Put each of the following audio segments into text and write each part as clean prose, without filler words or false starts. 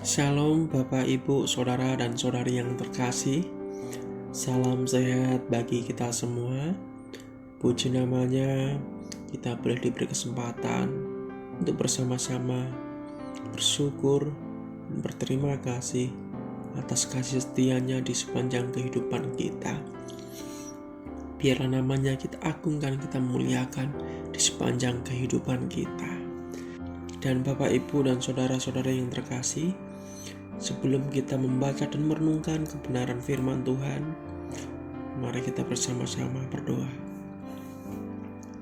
Shalom Bapak, Ibu, Saudara, dan Saudari yang terkasih. Salam sehat bagi kita semua. Puji namanya, kita boleh diberi kesempatan untuk bersama-sama bersyukur dan berterima kasih atas kasih setianya di sepanjang kehidupan kita. Biarlah namanya kita agungkan, kita muliakan di sepanjang kehidupan kita. Dan Bapak, Ibu, dan Saudara-saudara yang terkasih, sebelum kita membaca dan merenungkan kebenaran firman Tuhan, mari kita bersama-sama berdoa.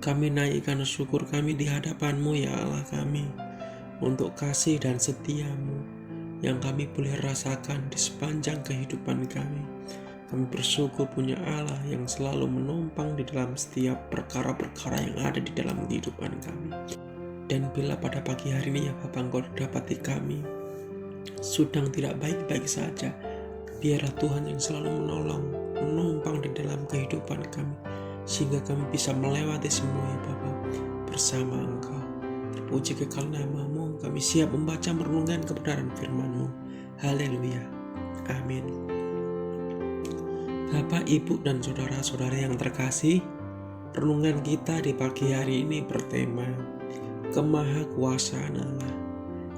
Kami naikkan syukur kami di hadapan-Mu ya Allah kami, untuk kasih dan setia-Mu yang kami boleh rasakan di sepanjang kehidupan kami. Kami bersyukur punya Allah yang selalu menopang di dalam setiap perkara-perkara yang ada di dalam kehidupan kami. Dan bila pada pagi hari ini ya Bapak, Engkau dapati kami sedang tidak baik-baik saja, biarlah Tuhan yang selalu menolong, menopang di dalam kehidupan kami, sehingga kami bisa melewati semua ya Bapak bersama Engkau. Terpuji kekal nama-Mu, kami siap membaca merenungkan kebenaran firman-Mu. Haleluya, amin. Bapak, Ibu, dan Saudara-saudara yang terkasih, renungan kita di pagi hari ini bertema Kemahakuasaan Allah,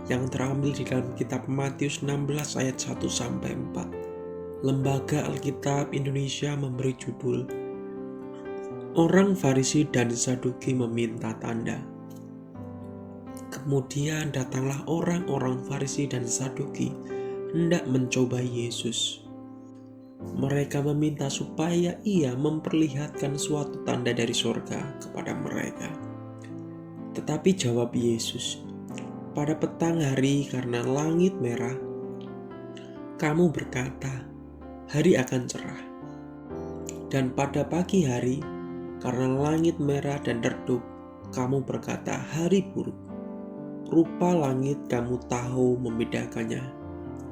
yang terambil di dalam kitab Matius 16 ayat 1-4. Lembaga Alkitab Indonesia memberi judul Orang Farisi dan Saduki meminta tanda. Kemudian datanglah orang-orang Farisi dan Saduki hendak mencoba Yesus. Mereka meminta supaya ia memperlihatkan suatu tanda dari surga kepada mereka. Tetapi jawab Yesus, pada petang hari karena langit merah, kamu berkata, hari akan cerah. Dan pada pagi hari, karena langit merah dan redup, kamu berkata, hari buruk. Rupa langit kamu tahu membedakannya,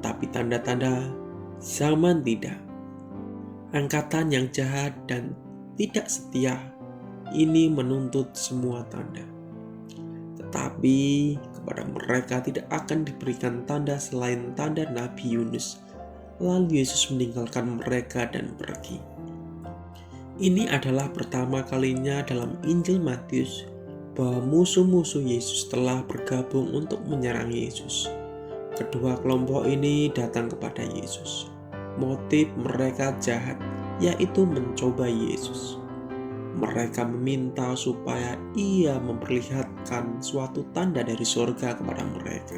tapi tanda-tanda zaman tidak. Angkatan yang jahat dan tidak setia, ini menuntut semua tanda. Tetapi kepada mereka tidak akan diberikan tanda selain tanda Nabi Yunus. Lalu Yesus meninggalkan mereka dan pergi. Ini adalah pertama kalinya dalam Injil Matius bahwa musuh-musuh Yesus telah bergabung untuk menyerang Yesus. Kedua kelompok ini datang kepada Yesus. Motif mereka jahat, yaitu mencoba Yesus. Mereka meminta supaya ia memperlihatkan suatu tanda dari surga kepada mereka.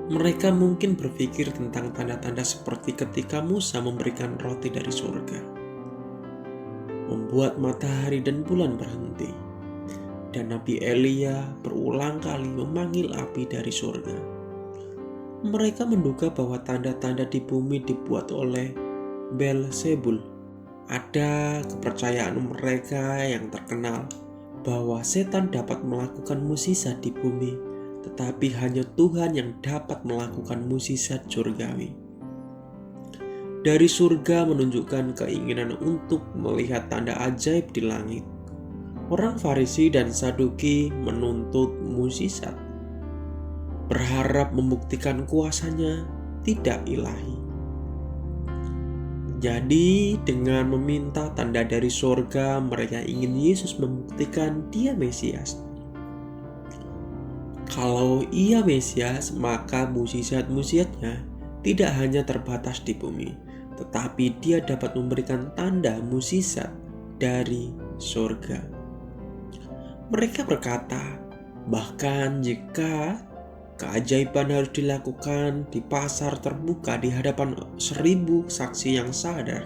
Mereka mungkin berpikir tentang tanda-tanda seperti ketika Musa memberikan roti dari surga, membuat matahari dan bulan berhenti, dan Nabi Elia berulang kali memanggil api dari surga. Mereka menduga bahwa tanda-tanda di bumi dibuat oleh Beelzebul. Ada kepercayaan mereka yang terkenal bahwa setan dapat melakukan mukjizat di bumi, tetapi hanya Tuhan yang dapat melakukan mukjizat surgawi. Dari surga menunjukkan keinginan untuk melihat tanda ajaib di langit. Orang Farisi dan Saduki menuntut mukjizat, berharap membuktikan kuasanya tidak ilahi. Jadi dengan meminta tanda dari surga, mereka ingin Yesus membuktikan dia Mesias. Kalau ia Mesias, maka mukjizat-mukjizatnya tidak hanya terbatas di bumi, tetapi dia dapat memberikan tanda mukjizat dari surga. Mereka berkata, bahkan jika keajaiban harus dilakukan di pasar terbuka di hadapan 1000 saksi yang sadar,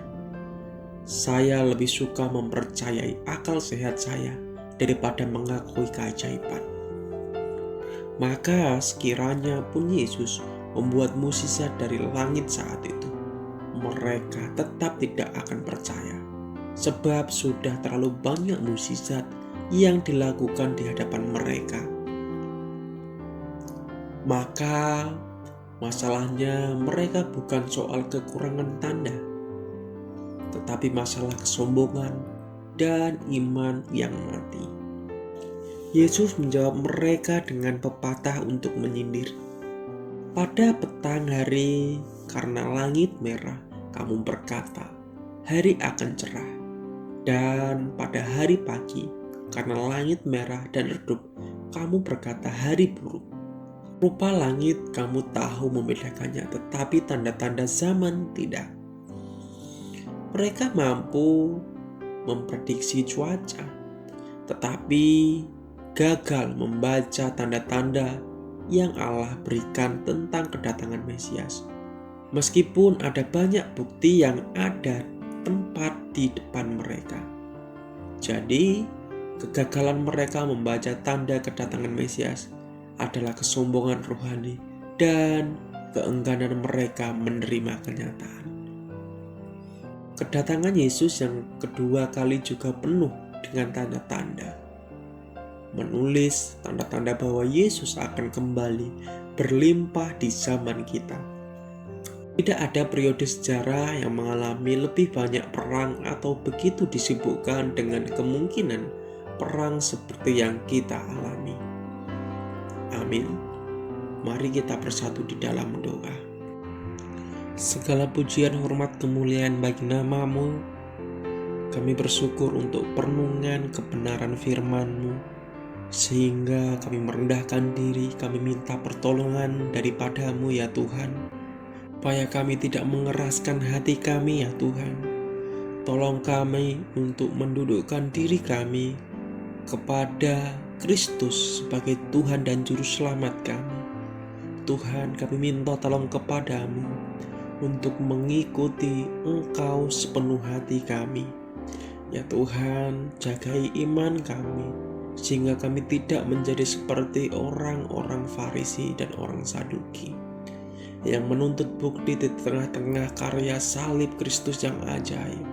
saya lebih suka mempercayai akal sehat saya daripada mengakui keajaiban. Maka sekiranya pun Yesus membuat mukjizat dari langit saat itu, mereka tetap tidak akan percaya, sebab sudah terlalu banyak mukjizat yang dilakukan di hadapan mereka. Maka masalahnya mereka bukan soal kekurangan tanda, tetapi masalah kesombongan dan iman yang mati. Yesus menjawab mereka dengan pepatah untuk menyindir. Pada petang hari, karena langit merah, kamu berkata, hari akan cerah. Dan pada hari pagi, karena langit merah dan redup, kamu berkata hari buruk. Rupa langit kamu tahu membedakannya, tetapi tanda-tanda zaman tidak. Mereka mampu memprediksi cuaca, tetapi gagal membaca tanda-tanda yang Allah berikan tentang kedatangan Mesias. Meskipun ada banyak bukti yang ada tempat di depan mereka. Jadi, kegagalan mereka membaca tanda kedatangan Mesias adalah kesombongan rohani dan keengganan mereka menerima kenyataan. Kedatangan Yesus yang kedua kali juga penuh dengan tanda-tanda. Menulis tanda-tanda bahwa Yesus akan kembali berlimpah di zaman kita. Tidak ada periode sejarah yang mengalami lebih banyak perang atau begitu disibukkan dengan kemungkinan perang seperti yang kita alami. Amin. Mari kita bersatu di dalam doa. Segala pujian, hormat, kemuliaan bagi nama-Mu. Kami bersyukur untuk perenungan kebenaran firman-Mu. Sehingga kami merendahkan diri, kami minta pertolongan daripada-Mu ya Tuhan, supaya kami tidak mengeraskan hati kami ya Tuhan. Tolong kami untuk mendudukkan diri kami kepada Kristus sebagai Tuhan dan Juru Selamat kami. Tuhan, kami minta tolong kepada-Mu untuk mengikuti Engkau sepenuh hati kami. Ya Tuhan, jagai iman kami, sehingga kami tidak menjadi seperti orang-orang Farisi dan orang Saduki yang menuntut bukti di tengah-tengah karya salib Kristus yang ajaib.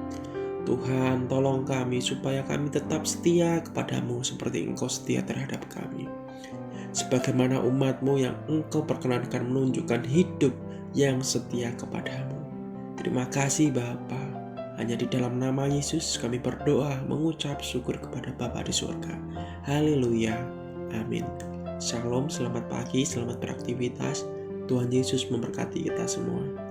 Tuhan, tolong kami supaya kami tetap setia kepada-Mu seperti Engkau setia terhadap kami. Sebagaimana umat-Mu yang Engkau perkenankan menunjukkan hidup yang setia kepada-Mu. Terima kasih Bapa. Hanya di dalam nama Yesus kami berdoa mengucap syukur kepada Bapa di surga. Haleluya. Amin. Shalom, selamat pagi, selamat beraktivitas. Tuhan Yesus memberkati kita semua.